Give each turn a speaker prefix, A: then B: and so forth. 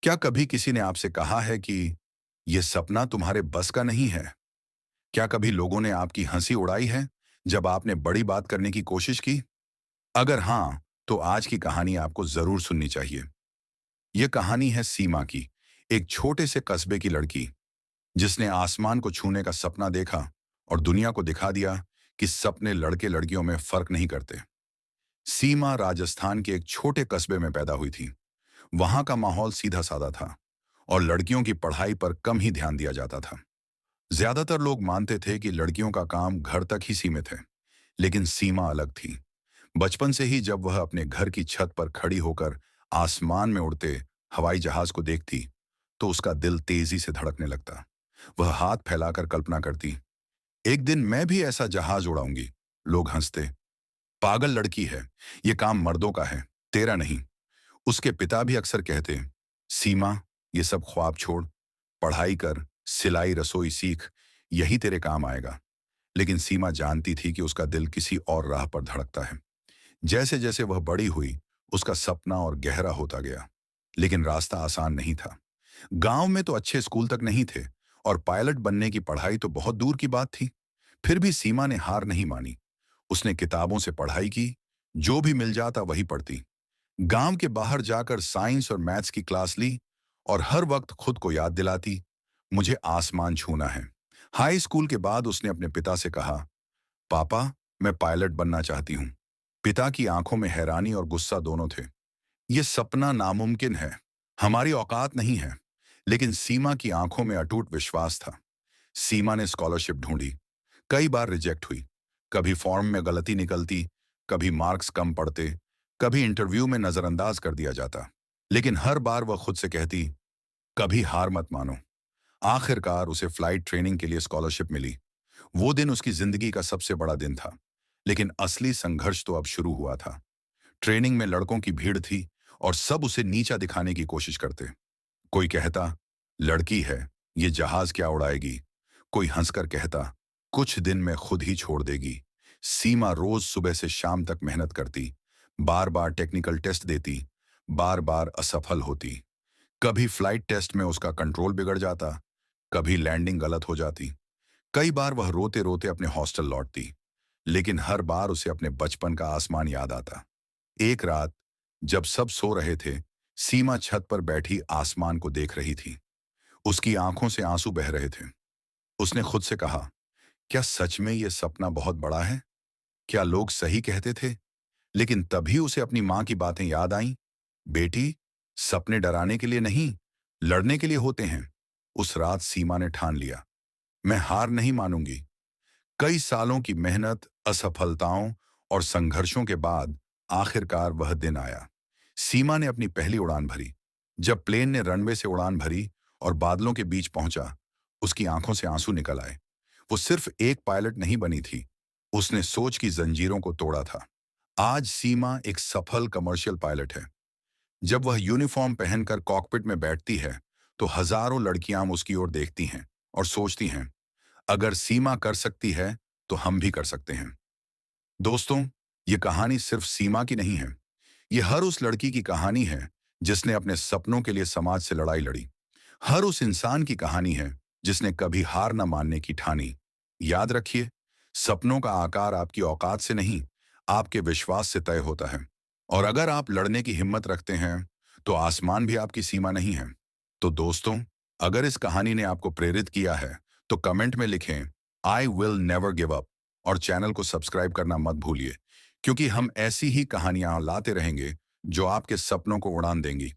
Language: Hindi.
A: क्या कभी किसी ने आपसे कहा है कि यह सपना तुम्हारे बस का नहीं है? क्या कभी लोगों ने आपकी हंसी उड़ाई है जब आपने बड़ी बात करने की कोशिश की? अगर हाँ, तो आज की कहानी आपको जरूर सुननी चाहिए। यह कहानी है सीमा की, एक छोटे से कस्बे की लड़की जिसने आसमान को छूने का सपना देखा और दुनिया को दिखा दिया कि सपने लड़के लड़कियों में फर्क नहीं करते। सीमा राजस्थान के एक छोटे कस्बे में पैदा हुई थी। वहां का माहौल सीधा साधा था और लड़कियों की पढ़ाई पर कम ही ध्यान दिया जाता था। ज्यादातर लोग मानते थे कि लड़कियों का काम घर तक ही सीमित है, लेकिन सीमा अलग थी। बचपन से ही जब वह अपने घर की छत पर खड़ी होकर आसमान में उड़ते हवाई जहाज को देखती, तो उसका दिल तेजी से धड़कने लगता। वह हाथ फैलाकर कल्पना करती, एक दिन मैं भी ऐसा जहाज उड़ाऊंगी। लोग हंसते, पागल लड़की है, ये काम मर्दों का है, तेरा नहीं। उसके पिता भी अक्सर कहते, सीमा, ये सब ख्वाब छोड़, पढ़ाई कर, सिलाई रसोई सीख, यही तेरे काम आएगा। लेकिन सीमा जानती थी कि उसका दिल किसी और राह पर धड़कता है। जैसे जैसे वह बड़ी हुई, उसका सपना और गहरा होता गया। लेकिन रास्ता आसान नहीं था। गांव में तो अच्छे स्कूल तक नहीं थे और पायलट बनने की पढ़ाई तो बहुत दूर की बात थी। फिर भी सीमा ने हार नहीं मानी। उसने किताबों से पढ़ाई की, जो भी मिल जाता वही पढ़ती। गांव के बाहर जाकर साइंस और मैथ्स की क्लास ली और हर वक्त खुद को याद दिलाती, मुझे आसमान छूना है। हाई स्कूल के बाद उसने अपने पिता से कहा, पापा, मैं पायलट बनना चाहती हूँ। पिता की आंखों में हैरानी और गुस्सा दोनों थे। यह सपना नामुमकिन है, हमारी औकात नहीं है। लेकिन सीमा की आंखों में अटूट विश्वास था। सीमा ने स्कॉलरशिप ढूंढी, कई बार रिजेक्ट हुई। कभी फॉर्म में गलती निकलती, कभी मार्क्स कम पड़ते, कभी इंटरव्यू में नजरअंदाज कर दिया जाता। लेकिन हर बार वह खुद से कहती, कभी हार मत मानो। आखिरकार उसे फ्लाइट ट्रेनिंग के लिए स्कॉलरशिप मिली। वो दिन उसकी जिंदगी का सबसे बड़ा दिन था। लेकिन असली संघर्ष तो अब शुरू हुआ था। ट्रेनिंग में लड़कों की भीड़ थी और सब उसे नीचा दिखाने की कोशिश करते। कोई कहता, लड़की है, ये जहाज क्या उड़ाएगी। कोई हंसकर कहता, कुछ दिन में खुद ही छोड़ देगी। सीमा रोज सुबह से शाम तक मेहनत करती, बार बार टेक्निकल टेस्ट देती, बार बार असफल होती। कभी फ्लाइट टेस्ट में उसका कंट्रोल बिगड़ जाता, कभी लैंडिंग गलत हो जाती। कई बार वह रोते रोते अपने हॉस्टल लौटती। लेकिन हर बार उसे अपने बचपन का आसमान याद आता। एक रात, जब सब सो रहे थे, सीमा छत पर बैठी आसमान को देख रही थी। उसकी आंखों से आंसू बह रहे थे। उसने खुद से कहा, क्या सच में यह सपना बहुत बड़ा है? क्या लोग सही कहते थे? लेकिन तभी उसे अपनी मां की बातें याद आईं। बेटी, सपने डराने के लिए नहीं, लड़ने के लिए होते हैं। उस रात सीमा ने ठान लिया, मैं हार नहीं मानूंगी। कई सालों की मेहनत, असफलताओं और संघर्षों के बाद आखिरकार वह दिन आया। सीमा ने अपनी पहली उड़ान भरी। जब प्लेन ने रनवे से उड़ान भरी और बादलों के बीच पहुंचा, उसकी आंखों से आंसू निकल आए। वो सिर्फ एक पायलट नहीं बनी थी, उसने सोच की जंजीरों को तोड़ा था। आज सीमा एक सफल कमर्शियल पायलट है। जब वह यूनिफॉर्म पहनकर कॉकपिट में बैठती है, तो हजारों लड़कियां उसकी ओर देखती हैं और सोचती हैं, अगर सीमा कर सकती है, तो हम भी कर सकते हैं। दोस्तों, ये कहानी सिर्फ सीमा की नहीं है। ये हर उस लड़की की कहानी है जिसने अपने सपनों के लिए समाज से लड़ाई लड़ी। हर उस इंसान की कहानी है जिसने कभी हार न मानने की ठानी। याद रखिए, सपनों का आकार आपकी औकात से नहीं, आपके विश्वास से तय होता है। और अगर आप लड़ने की हिम्मत रखते हैं, तो आसमान भी आपकी सीमा नहीं है। तो दोस्तों, अगर इस कहानी ने आपको प्रेरित किया है, तो कमेंट में लिखें, I will never give up, और चैनल को सब्सक्राइब करना मत भूलिए, क्योंकि हम ऐसी ही कहानियां लाते रहेंगे जो आपके सपनों को उड़ान देंगी।